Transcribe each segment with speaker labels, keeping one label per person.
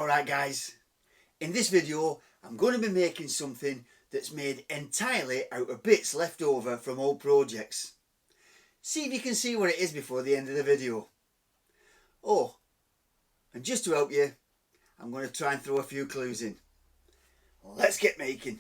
Speaker 1: Alright guys, in this video I'm going to be making something that's made entirely out of bits left over from old projects. See if you can see what it is before the end of the video. Oh, and just to help you, I'm going to try and throw a few clues in. Let's get making.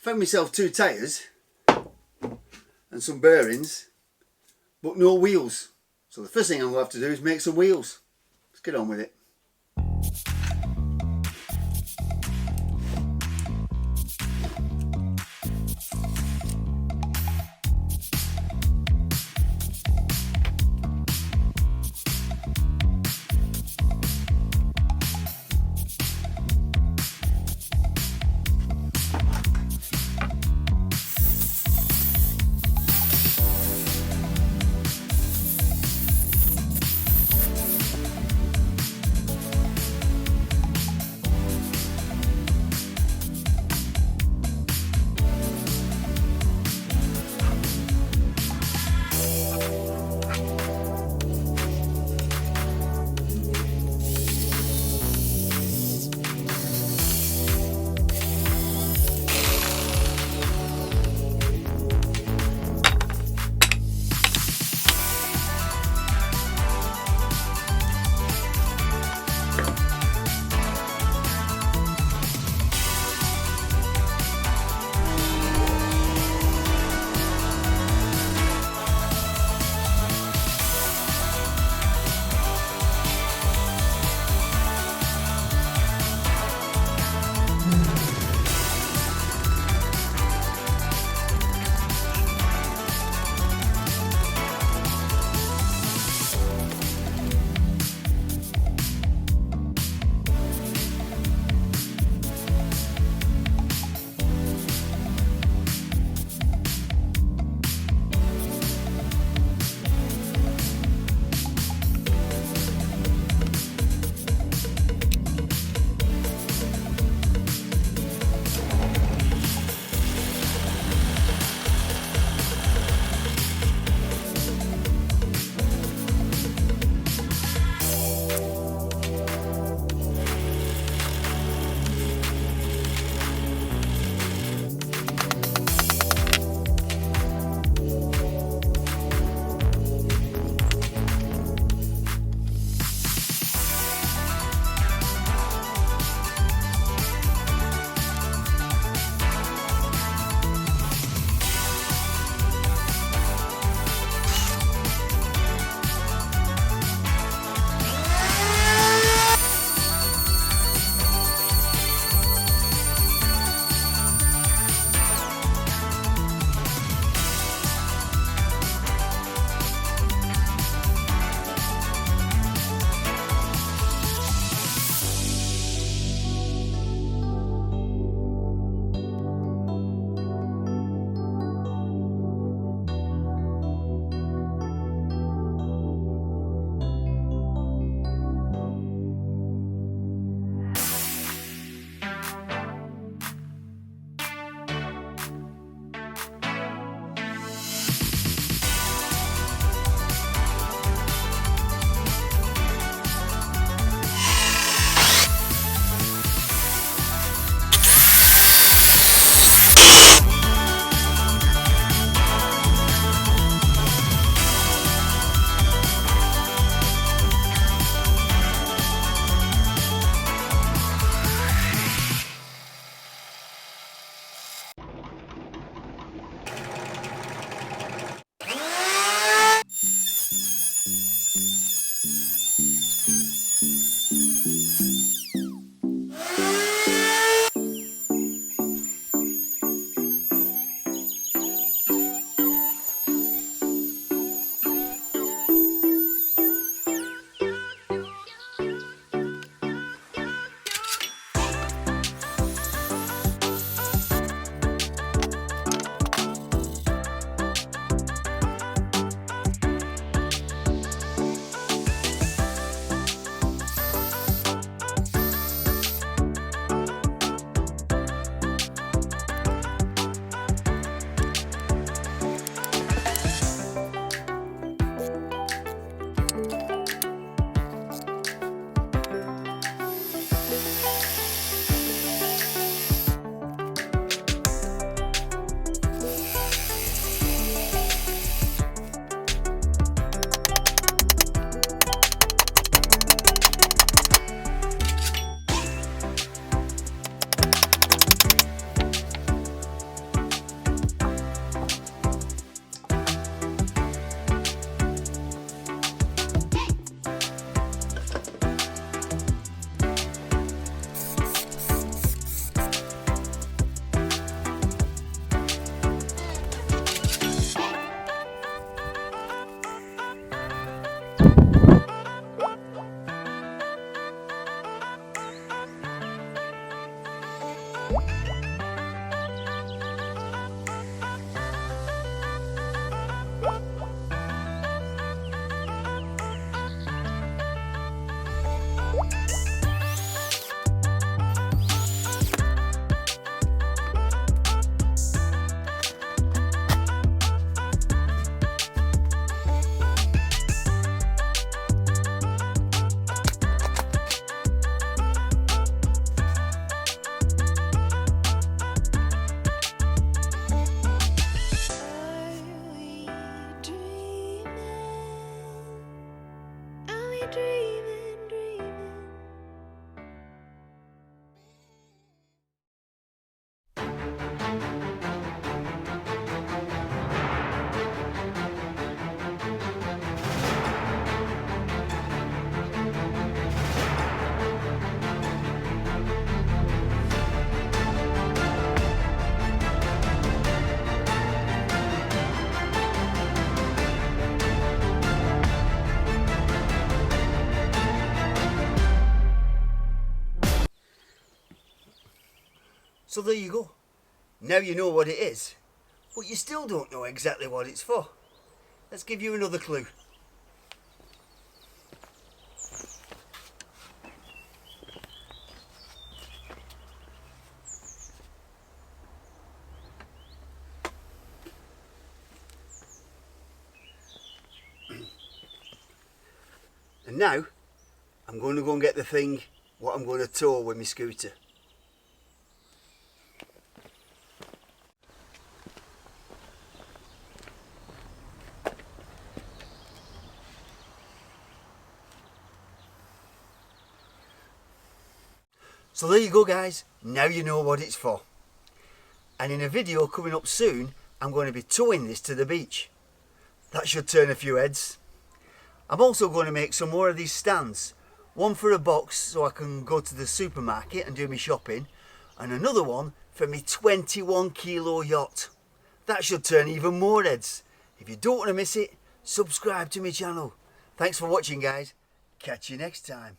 Speaker 1: Found myself 2 tyres and some bearings, but no wheels. So the first thing I'm going to have to do is make some wheels. Let's get on with it. So there you go. Now you know what it is, but you still don't know exactly what it's for. Let's give you another clue. And now I'm going to go and get the thing what I'm going to tow with my scooter. So there you go guys, now you know what it's for. And in a video coming up soon, I'm going to be towing this to the beach. That should turn a few heads. I'm also going to make some more of these stands. One for a box so I can go to the supermarket and do my shopping, and another one for my 21 kilo yacht. That should turn even more heads. If you don't want to miss it, subscribe to my channel. Thanks for watching guys, catch you next time.